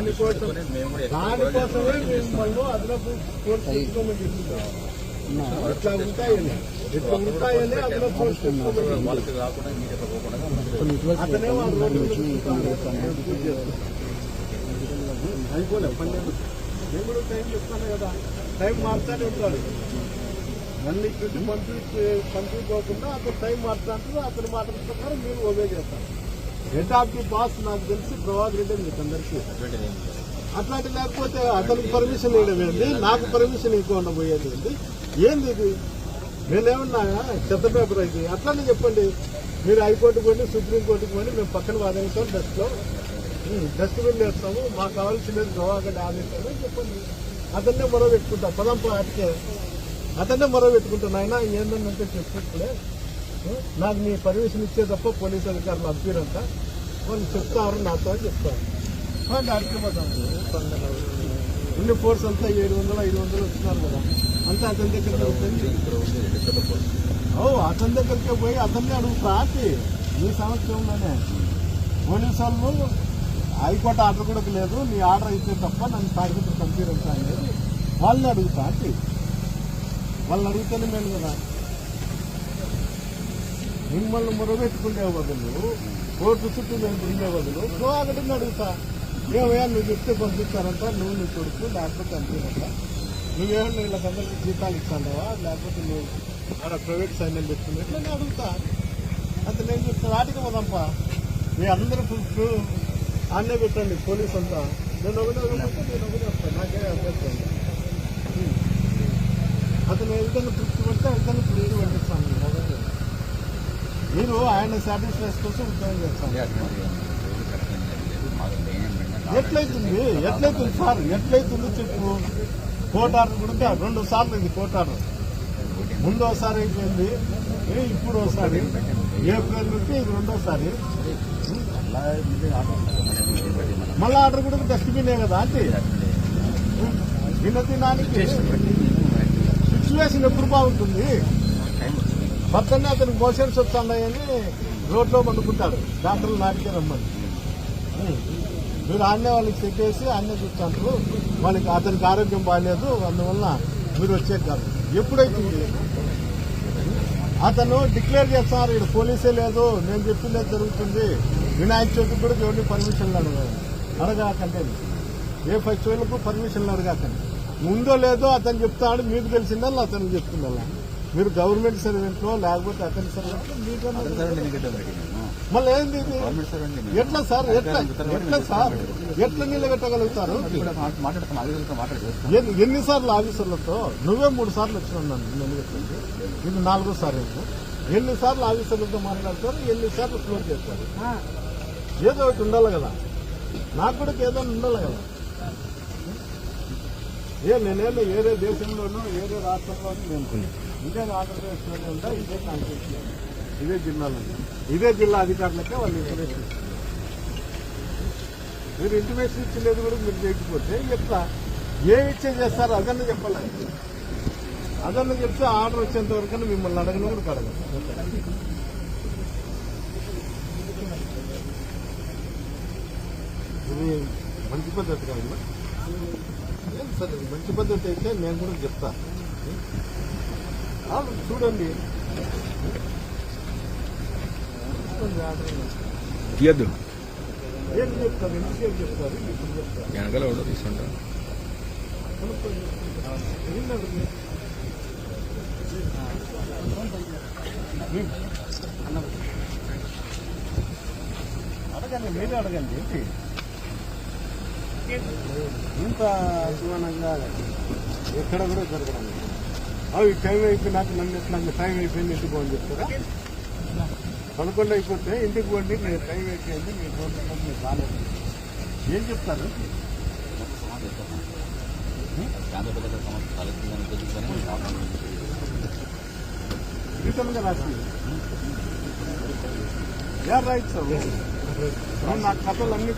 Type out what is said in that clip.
దానికోసమే మిమ్మల్ని అదనపు కోర్టు తెచ్చుకోమని చెప్తున్నాం. ఇట్లా ఉంటాయని అదనపు కోర్టు తెచ్చుకోమని అతనే వాళ్ళు రోడ్డు అయిపోలే 12 నేను కూడా టైం చెప్తాను కదా, టైం మార్చానే ఉంటాడు. నన్ను ఇక్కడికి పంపించుకోకుండా అతను టైం మార్చాలంటే అతని మాటల ప్రకారం మీరు ఒబే చేస్తారు. హెడ్ ఆఫ్ ది బాస్ నాకు తెలిసి ప్రభాకర్ రెడ్డి మీకు అందరికీ. అట్లాంటి లేకపోతే అతనికి పర్మిషన్ ఇవ్వడం ఏంటి, నాకు పర్మిషన్ ఇవ్వకుండా పోయేది ఏంటి? ఏంది ఇది? నేనేమన్నా చెత్త పేపర్ అయితే అట్లానే చెప్పండి. మీరు హైకోర్టుకు పోయి సుప్రీంకోర్టుకు పోయి మేము పక్కన వాదిస్తాం, డస్ట్బిన్ వేస్తాము, మాకు కావాల్సినది ప్రభాకర్ ఆదేశాలు చెప్పండి. అతన్నే మొర పెట్టుకుంటా పదంపు అటుకే అతన్నే మొర పెట్టుకుంటాను. ఆయన ఏంటంటే చెప్పినప్పుడే నాకు నీ పర్మిషన్ ఇచ్చే తప్ప పోలీసు అధికారులు అప్పీరంట వాళ్ళు చెప్తారు, నాతో చెప్తారు. అడిగిపోతాము ఇన్ని ఫోర్స్ అంతా 700-500 వచ్చినారు కదా, అంతా అతని దగ్గర అతని దగ్గరికే పోయి అతన్ని అడుగుతా. ఈ సంవత్సరంలోనే పోలీసు వాళ్ళు హైకోర్టు ఆర్డర్ కూడా లేదు, నీ ఆర్డర్ అయితే తప్ప నన్ను తాగితే పంపిరంట అనేది వాళ్ళని అడుగుతా. వాళ్ళని అడిగితేనే మేము కదా మిమ్మల్ని మొరబెట్టుకునే బదులు కోర్టు చుట్టూ మేము తిరిగే బదులు ఒకటిని అడుగుతా. ఏమయ్యా నువ్వు చెప్తే పంపిస్తారంట, నువ్వు నీ కొడుకు లేకపోతే అంతేనంట, నువ్వేమన్నా వీళ్ళకందరికీ జీతాలు ఇస్తాండవా లేకపోతే నువ్వు ఆడ ప్రైవేట్ సైన్యం పెట్టుకుని ఎట్లా నేను అడుగుతా. అంత నేను చెప్తాను వాటికి పోదాంపా, మీ అందరూ అన్నే పెట్టండి పోలీసు అంతా. నేను ఒకటే వస్తాను, నాకే అభ్యర్థం. అతను ఏదైనా తృప్తి పడితే ఏదైనా తృప్తి పంపిస్తాను. మీరు ఆయన సాటిస్ఫై కోసం ఉద్యోగం చేస్తాను. ఎట్లయితుంది సార్, ఎట్లయితుంది చెప్పు. కోర్టు ఆర్డర్ కూడా 2 సార్లు ఇది కోర్టు ఆర్డర్. ముందు ఒకసారి అయిపోయింది, ఇప్పుడు ఒకసారి ఏప్రిల్ నుండి ఇది 2వసారి. మళ్ళా ఆర్డర్ కూడా డస్ట్బినే కదా అంటే దినానికి సిచ్యువేషన్ ఎప్పుడు బాగుంటుంది. మొత్తాన్ని అతనికి మోషన్స్ వస్తున్నాయని రోడ్లో పండుకుంటాడు, డాక్టర్లు నాటికే రమ్మని. మీరు ఆన్నే వాళ్ళకి చెప్పేసి ఆన్నే చూస్తాంటారు, వాళ్ళకి అతనికి ఆరోగ్యం బాగాలేదు అందువల్ల మీరు వచ్చే కాదు. ఎప్పుడైతుంది అతను డిక్లేర్ చేస్తున్నారు, ఇక్కడ పోలీసే లేదు, నేను చెప్పిందే జరుగుతుంది. వినాయక చవితికి కూడా ఎవరిని పర్మిషన్లు అడగాకండి, ఏ ఫెస్టివల్కు పర్మిషన్లు అడగాకండి. ముందో లేదో అతను చెప్తాడు, మీకు తెలిసిందల్లా అతనికి చెప్తుందల్లా. మీరు గవర్నమెంట్ సర్వెంట్లో లేకపోతే అతని సర్వెంట్లో మళ్ళీ ఏంది ఇది? ఎట్లా సార్ ఎట్లా నిలబెట్టగలుగుతారు? ఎన్నిసార్లు ఆఫీసర్లతో నువ్వే 3 సార్లు వచ్చినావు నన్ను నిలబెట్టండి, ఇది 4వసారి. ఎన్నిసార్లు ఆఫీసర్లతో మాట్లాడతారు, ఎన్నిసార్లు క్లోజ్ చేస్తారు? ఏదో ఒకటి ఉండాలి కదా, నాకు కూడా ఏదో ఉండాలి కదా. నేనేదో ఏరే దేశంలోనూ ఏరే రాష్ట్రంలోనూ నేను ఇదే ఆంధ్రప్రదేశ్లోనే ఉందా, ఇదే కాన్స్టిట్యూషన్, ఇదే జిల్లాలో, ఇదే జిల్లా అధికారులకే వాళ్ళు ఇంటిమేషన్ ఇస్తారు. మీరు ఇంటిమేషన్ ఇచ్చినది కూడా మీరు చేయకపోతే ఎట్లా ఇచ్చే చేస్తారు? అదన్నా చెప్పాలి. అదన్నా చెప్తే ఆర్డర్ వచ్చేంత వరకు మిమ్మల్ని అడగను కూడా కడగదు. ఇది మంచి పద్ధతి కాదు సరే, మంచి పద్ధతి అయితే నేను కూడా చెప్తా. చూడండి ఏం చెప్తారు, ఎంతసేపు చెప్తారు, ఇప్పుడు చెప్తారు తీసుకుంటారు. అడగండి, మీరే అడగండి. ఏంటి ఇంత అభిమానంగా ఎక్కడ కూడా జరగడం అవి టైం అయిపోయినాక నన్ను ఎట్లా టైం అయిపోయింది ఇంటికి పోని చెప్తారా? 11 అయిపోతే ఇంటికి పోండి, నేను టైం అయిపోయింది మీ ఫోన్ మీరు రాలేదు ఏం చెప్తారు? రిటర్న్గా రాసి రైట్ సార్, నా కథలు అన్ని